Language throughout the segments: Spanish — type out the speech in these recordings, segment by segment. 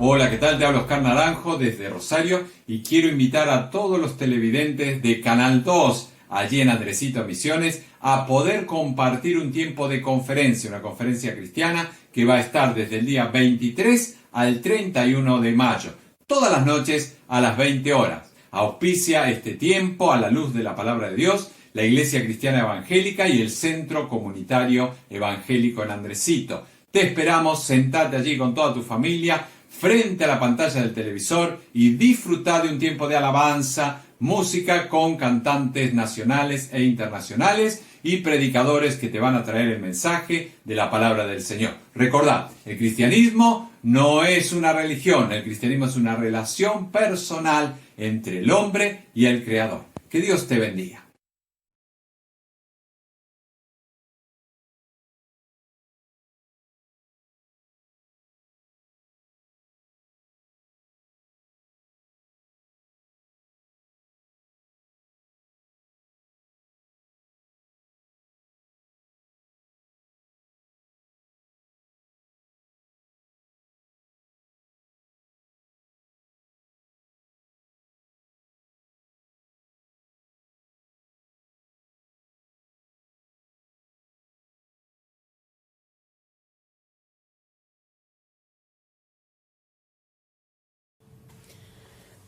Hola, ¿qué tal? Te hablo Oscar Naranjo desde Rosario y quiero invitar a todos los televidentes de Canal 2, allí en Andresito Misiones, a poder compartir un tiempo de conferencia, una conferencia cristiana que va a estar desde el día 23 al 31 de mayo, todas las noches a las 20 horas. Auspicia este tiempo a la luz de la palabra de Dios, la Iglesia Cristiana Evangélica y el Centro Comunitario Evangélico en Andresito. Te esperamos, sentate allí con toda tu familia, frente a la pantalla del televisor y disfrutar de un tiempo de alabanza, música con cantantes nacionales e internacionales y predicadores que te van a traer el mensaje de la palabra del Señor. Recordad, el cristianismo no es una religión, el cristianismo es una relación personal entre el hombre y el Creador. Que Dios te bendiga.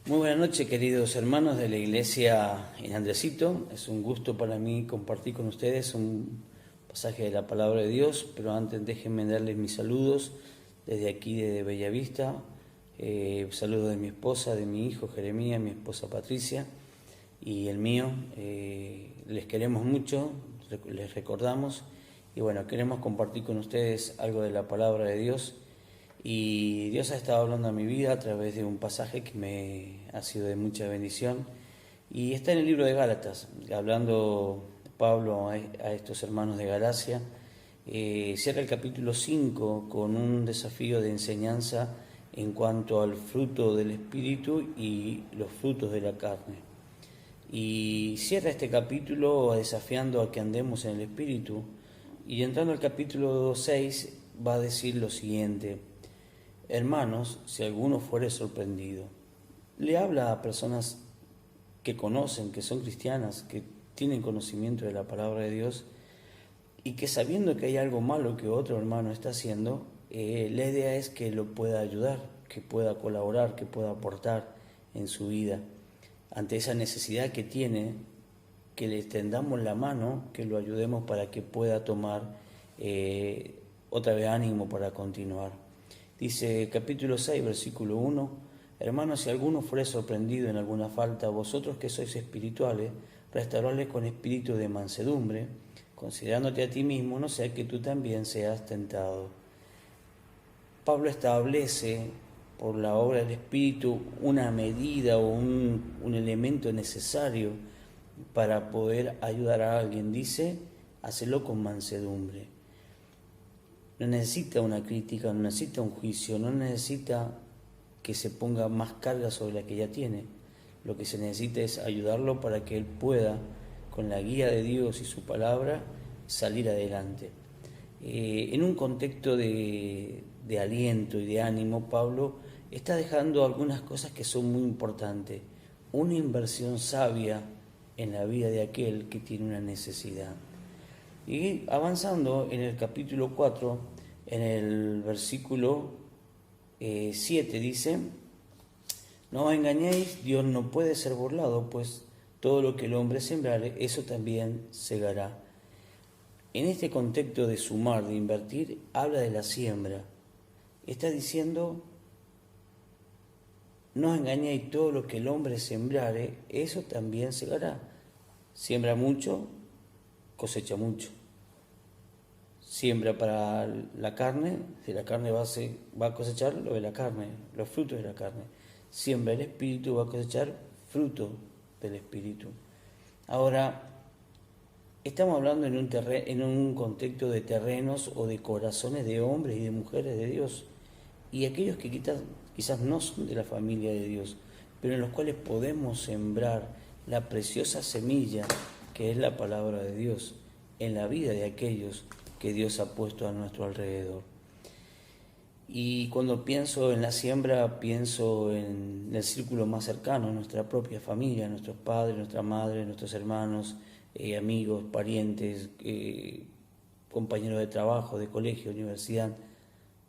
Muy buenas noches, queridos hermanos de la Iglesia en Andresito. Es un gusto para mí compartir con ustedes un pasaje de la Palabra de Dios, pero antes déjenme darles mis saludos desde aquí, desde Bellavista. Saludos de mi esposa, de mi hijo Jeremías, mi esposa Patricia y el mío. Les queremos mucho, les recordamos y bueno, queremos compartir con ustedes algo de la Palabra de Dios. Y Dios ha estado hablando a mi vida a través de un pasaje que me ha sido de mucha bendición. Y está en el libro de Gálatas, hablando Pablo a estos hermanos de Galacia. Cierra el capítulo 5 con un desafío de enseñanza en cuanto al fruto del Espíritu y los frutos de la carne. Y cierra este capítulo desafiando a que andemos en el Espíritu. Y entrando al capítulo 6 va a decir lo siguiente: hermanos, si alguno fuere sorprendido. Le habla a personas que conocen, que son cristianas, que tienen conocimiento de la palabra de Dios y que sabiendo que hay algo malo que otro hermano está haciendo, la idea es que lo pueda ayudar, que pueda colaborar, que pueda aportar en su vida. Ante esa necesidad que tiene, que le extendamos la mano, que lo ayudemos para que pueda tomar otra vez ánimo para continuar. Dice capítulo 6, versículo 1, hermanos, si alguno fuere sorprendido en alguna falta, vosotros que sois espirituales, restauradle con espíritu de mansedumbre, considerándote a ti mismo, no sea que tú también seas tentado. Pablo establece por la obra del Espíritu una medida o un elemento necesario para poder ayudar a alguien. Dice, hacelo con mansedumbre. No necesita una crítica, no necesita un juicio, no necesita que se ponga más carga sobre la que ya tiene. Lo que se necesita es ayudarlo para que él pueda, con la guía de Dios y su palabra, salir adelante. En un contexto de aliento y de ánimo, Pablo está dejando algunas cosas que son muy importantes. Una inversión sabia en la vida de aquel que tiene una necesidad. Y avanzando en el capítulo 4, en el versículo 7 dice, no os engañéis, Dios no puede ser burlado, pues todo lo que el hombre sembrare, eso también segará. En este contexto de sumar, de invertir, habla de la siembra. Está diciendo, no os engañéis, todo lo que el hombre sembrare, eso también segará. Siembra mucho, cosecha mucho. Siembra para la carne, si la carne va a cosechar lo de la carne, los frutos de la carne. Siembra el espíritu, va a cosechar fruto del espíritu. Ahora, estamos hablando en un contexto de terrenos o de corazones de hombres y de mujeres de Dios, y aquellos que quizás no son de la familia de Dios, pero en los cuales podemos sembrar la preciosa semilla que es la palabra de Dios en la vida de aquellos que Dios ha puesto a nuestro alrededor. Y cuando pienso en la siembra, pienso en el círculo más cercano, nuestra propia familia, nuestros padres, nuestra madre, nuestros hermanos, amigos, parientes, compañeros de trabajo, de colegio, universidad,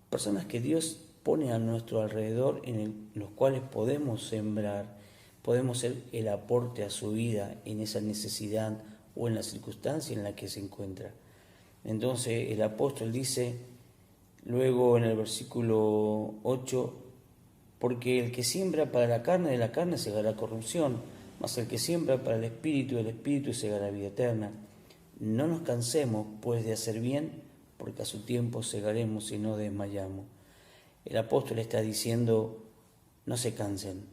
personas que Dios pone a nuestro alrededor en los cuales podemos sembrar, podemos ser el aporte a su vida en esa necesidad o en la circunstancia en la que se encuentra. Entonces el apóstol dice luego en el versículo 8, porque el que siembra para la carne, de la carne segará corrupción, mas el que siembra para el espíritu, del espíritu segará vida eterna. No nos cansemos pues de hacer bien, porque a su tiempo segaremos y no desmayamos. El apóstol está diciendo, no se cansen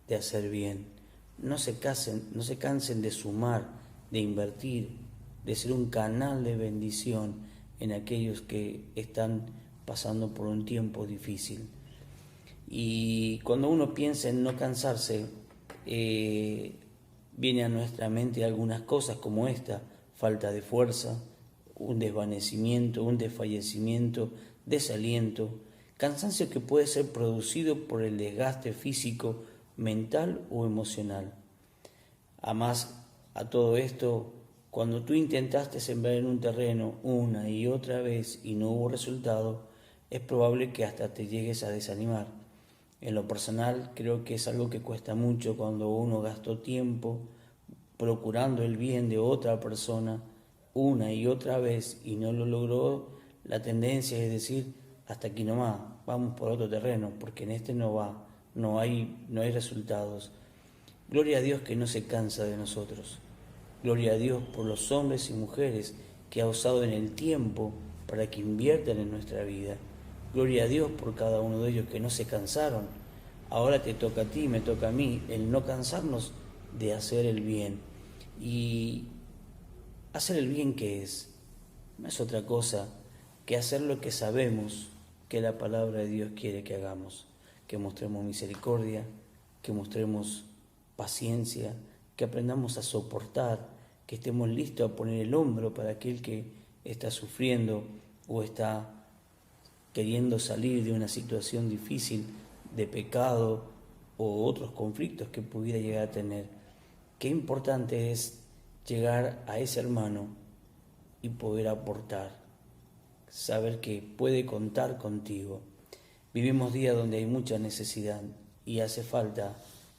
de hacer bien, no se cansen de sumar, de invertir, de ser un canal de bendición en aquellos que están pasando por un tiempo difícil. Y cuando uno piensa en no cansarse, viene a nuestra mente algunas cosas como esta: falta de fuerza, un desvanecimiento, un desfallecimiento, desaliento, cansancio que puede ser producido por el desgaste físico, mental o emocional. Además, a todo esto, cuando tú intentaste sembrar en un terreno una y otra vez y no hubo resultado, es probable que hasta te llegues a desanimar. En lo personal, creo que es algo que cuesta mucho cuando uno gastó tiempo procurando el bien de otra persona una y otra vez y no lo logró. La tendencia es decir, hasta aquí nomás, vamos por otro terreno, porque en este no va, no hay resultados. Gloria a Dios que no se cansa de nosotros. Gloria a Dios por los hombres y mujeres que ha usado en el tiempo para que inviertan en nuestra vida. Gloria a Dios por cada uno de ellos que no se cansaron. Ahora te toca a ti, me toca a mí, el no cansarnos de hacer el bien. Y hacer el bien, ¿qué es? No es otra cosa que hacer lo que sabemos que la palabra de Dios quiere que hagamos, que mostremos misericordia, que mostremos paciencia, que aprendamos a soportar, que estemos listos a poner el hombro para aquel que está sufriendo o está queriendo salir de una situación difícil, de pecado o otros conflictos que pudiera llegar a tener. Qué importante es llegar a ese hermano y poder aportar, saber que puede contar contigo. Vivimos días donde hay mucha necesidad y hace falta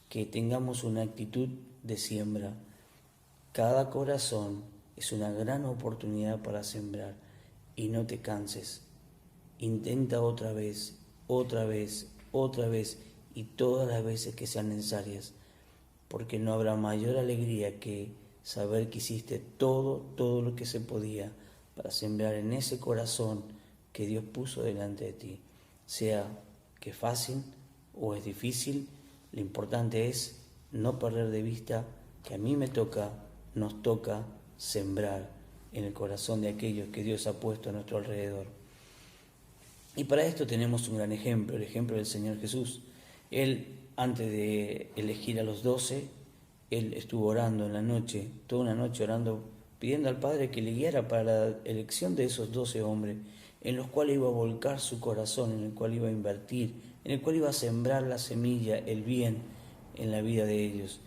que tengamos una actitud de siembra. Cada corazón es una gran oportunidad para sembrar y no te canses. Intenta otra vez y todas las veces que sean necesarias, porque no habrá mayor alegría que saber que hiciste todo lo que se podía para sembrar en ese corazón que Dios puso delante de ti. Sea que es fácil o es difícil, lo importante es no perder de vista que a mí nos toca sembrar en el corazón de aquellos que Dios ha puesto a nuestro alrededor. Y para esto tenemos un gran ejemplo, el ejemplo del Señor Jesús. Él, antes de elegir a los 12, Él estuvo orando en la noche, toda una noche orando, pidiendo al Padre que le guiara para la elección de esos 12 hombres, en los cuales iba a volcar su corazón, en el cual iba a invertir, en el cual iba a sembrar la semilla, el bien en la vida de ellos.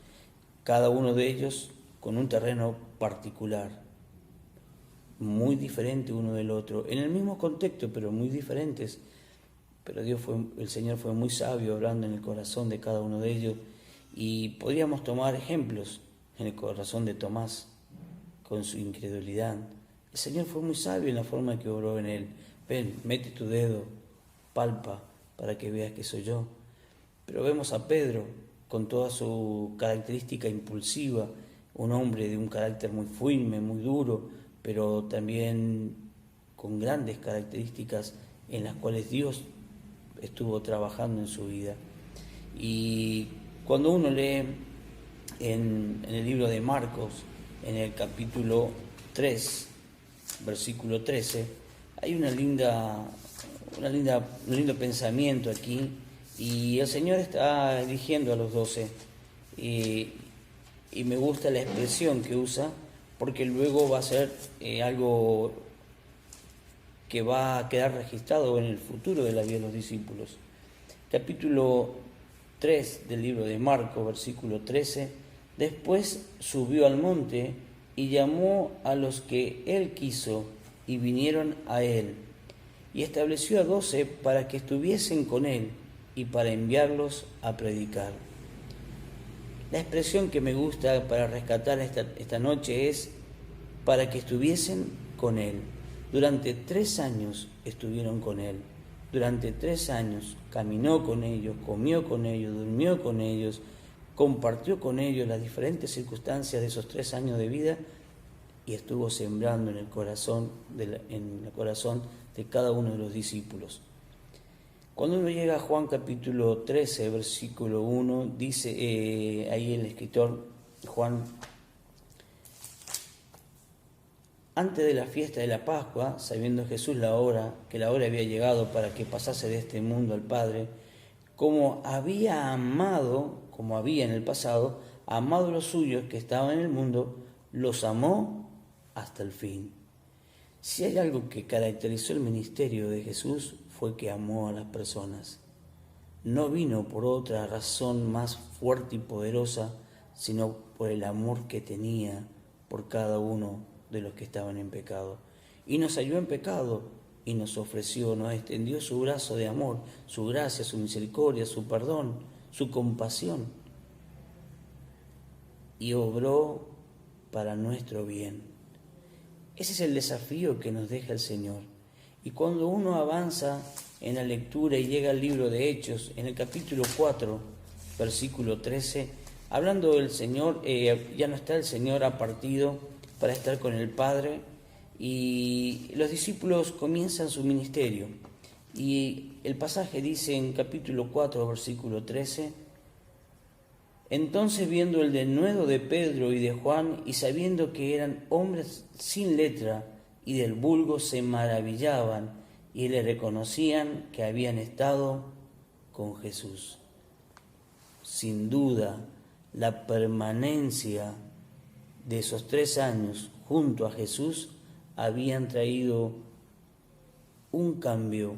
Cada uno de ellos con un terreno particular, muy diferente uno del otro, en el mismo contexto, pero muy diferentes. Pero el Señor fue muy sabio hablando en el corazón de cada uno de ellos, y podríamos tomar ejemplos en el corazón de Tomás, con su incredulidad. El Señor fue muy sabio en la forma que obró en él. Ven, mete tu dedo, palpa, para que veas que soy yo. Pero vemos a Pedro, con toda su característica impulsiva, un hombre de un carácter muy firme, muy duro, pero también con grandes características en las cuales Dios estuvo trabajando en su vida. Y cuando uno lee en el libro de Marcos, en el capítulo 3, versículo 13, hay un lindo pensamiento aquí, y el Señor está eligiendo a los 12, y me gusta la expresión que usa, porque luego va a ser algo que va a quedar registrado en el futuro de la vida de los discípulos. Capítulo 3 del libro de Marcos, versículo 13, después subió al monte y llamó a los que él quiso y vinieron a él, y estableció a 12 para que estuviesen con él y para enviarlos a predicar. La expresión que me gusta para rescatar esta noche es para que estuviesen con él. Durante 3 años estuvieron con él. Durante 3 años caminó con ellos, comió con ellos, durmió con ellos, compartió con ellos las diferentes circunstancias de esos 3 años de vida, y estuvo sembrando en el corazón de cada uno de los discípulos. Cuando uno llega a Juan capítulo 13, versículo 1, dice ahí el escritor Juan: antes de la fiesta de la Pascua, sabiendo Jesús que la hora había llegado para que pasase de este mundo al Padre, como había en el pasado, amado a los suyos que estaban en el mundo, los amó hasta el fin. Si hay algo que caracterizó el ministerio de Jesús, fue que amó a las personas. No vino por otra razón más fuerte y poderosa, sino por el amor que tenía por cada uno de los que estaban en pecado. Y nos halló en pecado y nos ofreció, nos extendió su brazo de amor, su gracia, su misericordia, su perdón, su compasión, y obró para nuestro bien. Ese es el desafío que nos deja el Señor. Y cuando uno avanza en la lectura y llega al libro de Hechos, en el capítulo 4, versículo 13, hablando del Señor, ya no está el Señor, ha partido para estar con el Padre, y los discípulos comienzan su ministerio. Y el pasaje dice en capítulo 4, versículo 13: entonces, viendo el denuedo de Pedro y de Juan, y sabiendo que eran hombres sin letra y del vulgo, se maravillaban y le reconocían que habían estado con Jesús. Sin duda, la permanencia de esos 3 años junto a Jesús habían traído un cambio,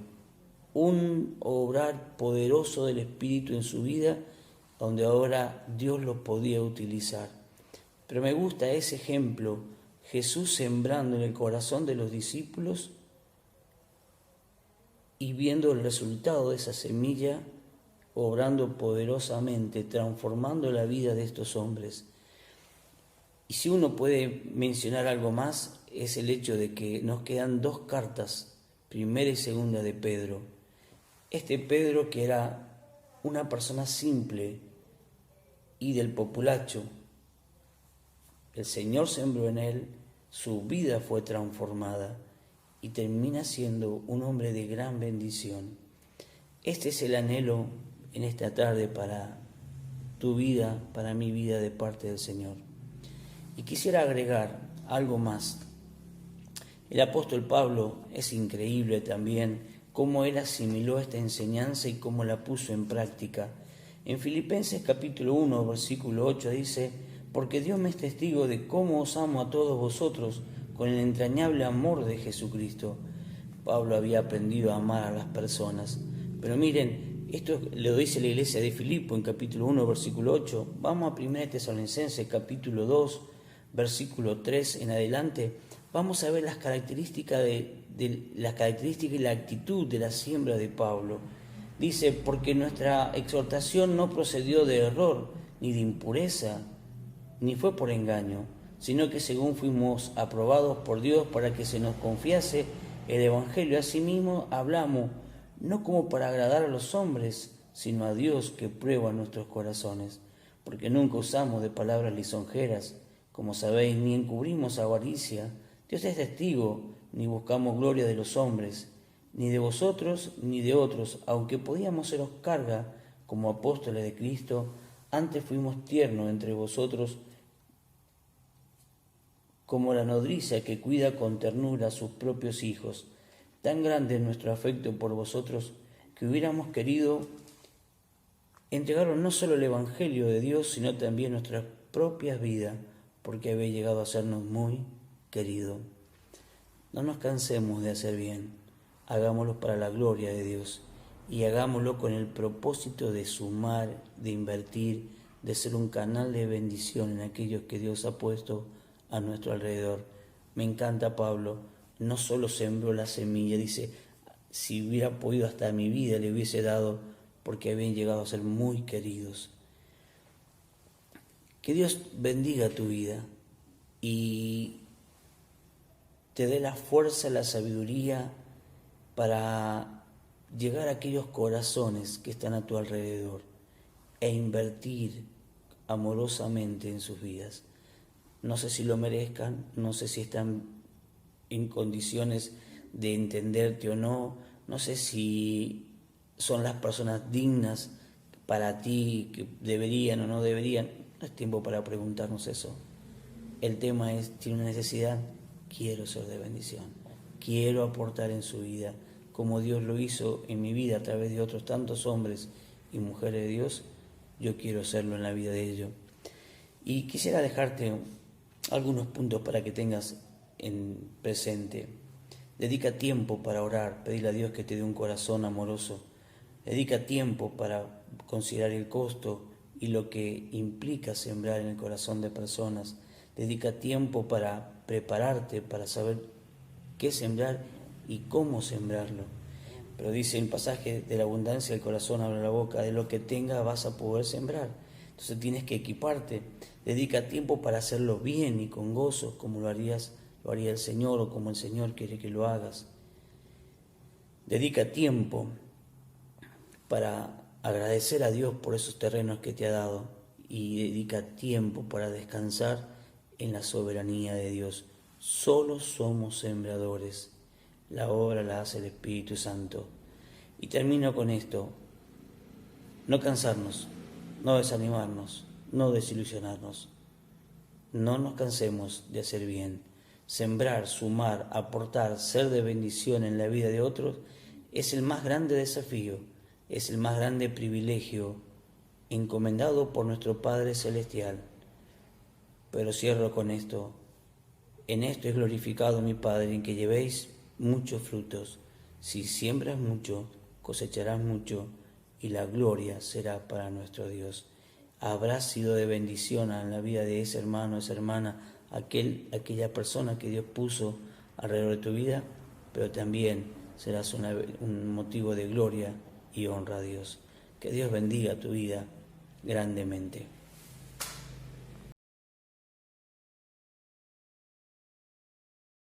un obrar poderoso del Espíritu en su vida, donde ahora Dios lo podía utilizar. Pero me gusta ese ejemplo, Jesús sembrando en el corazón de los discípulos y viendo el resultado de esa semilla, obrando poderosamente, transformando la vida de estos hombres. Y si uno puede mencionar algo más, es el hecho de que nos quedan 2 cartas, primera y segunda de Pedro. Este Pedro, que era una persona simple y del populacho, el Señor sembró en él, su vida fue transformada y termina siendo un hombre de gran bendición. Este es el anhelo en esta tarde para tu vida, para mi vida, de parte del Señor. Y quisiera agregar algo más. El apóstol Pablo, es increíble también cómo él asimiló esta enseñanza y cómo la puso en práctica. En Filipenses capítulo 1, versículo 8 dice: porque Dios me es testigo de cómo os amo a todos vosotros con el entrañable amor de Jesucristo. Pablo había aprendido a amar a las personas. Pero miren, esto lo dice la iglesia de Filipo en capítulo 1, versículo 8. Vamos a 1 Tesalonicenses capítulo 2, versículo 3 en adelante. Vamos a ver las características y la actitud de la siembra de Pablo. Dice: porque nuestra exhortación no procedió de error, ni de impureza, ni fue por engaño, sino que según fuimos aprobados por Dios para que se nos confiase el Evangelio, asimismo hablamos, no como para agradar a los hombres, sino a Dios que prueba nuestros corazones, porque nunca usamos de palabras lisonjeras, Como sabéis, ni encubrimos avaricia. Dios es testigo, ni buscamos gloria de los hombres, ni de vosotros, ni de otros, aunque podíamos seros carga como apóstoles de Cristo, antes fuimos tiernos entre vosotros, como la nodriza que cuida con ternura a sus propios hijos. Tan grande es nuestro afecto por vosotros, que hubiéramos querido entregaros no solo el Evangelio de Dios, sino también nuestras propias vidas, porque habéis llegado a sernos muy queridos. No nos cansemos de hacer bien, hagámoslo para la gloria de Dios y hagámoslo con el propósito de sumar, de invertir, de ser un canal de bendición en aquellos que Dios ha puesto a nuestro alrededor. Me encanta Pablo, no solo sembró la semilla, dice, si hubiera podido hasta mi vida le hubiese dado, porque habían llegado a ser muy queridos. Que Dios bendiga tu vida y te dé la fuerza, la sabiduría para llegar a aquellos corazones que están a tu alrededor e invertir amorosamente en sus vidas. No sé si lo merezcan, no sé si están en condiciones de entenderte o no, no sé si son las personas dignas para ti, que deberían o no deberían. No es tiempo para preguntarnos eso. El tema es, ¿tiene una necesidad? Quiero ser de bendición, quiero aportar en su vida, como Dios lo hizo en mi vida a través de otros tantos hombres y mujeres de Dios, yo quiero hacerlo en la vida de ellos. Y quisiera dejarte algunos puntos para que tengas en presente. Dedica tiempo para orar, pedirle a Dios que te dé un corazón amoroso. Dedica tiempo para considerar el costo y lo que implica sembrar en el corazón de personas. Dedica tiempo para prepararte, para saber qué sembrar y cómo sembrarlo. Pero dice el pasaje, de la abundancia del corazón abre la boca, de lo que tengas vas a poder sembrar. Entonces tienes que equiparte. Dedica tiempo para hacerlo bien y con gozo, como lo haría el Señor o como el Señor quiere que lo hagas. Dedica tiempo para agradecer a Dios por esos terrenos que te ha dado y dedica tiempo para descansar en la soberanía de Dios. Solo somos sembradores, la obra la hace el Espíritu Santo. Y termino con esto, no cansarnos, no desanimarnos, no desilusionarnos, no nos cansemos de hacer bien. Sembrar, sumar, aportar, ser de bendición en la vida de otros es el más grande desafío, es el más grande privilegio encomendado por nuestro Padre Celestial. Pero cierro con esto. En esto es glorificado mi Padre, en que llevéis muchos frutos. Si siembras mucho, cosecharás mucho, y la gloria será para nuestro Dios. Habrás sido de bendición en la vida de ese hermano, esa hermana, aquella persona que Dios puso alrededor de tu vida, pero también serás un motivo de gloria y honra a Dios. Que Dios bendiga tu vida grandemente.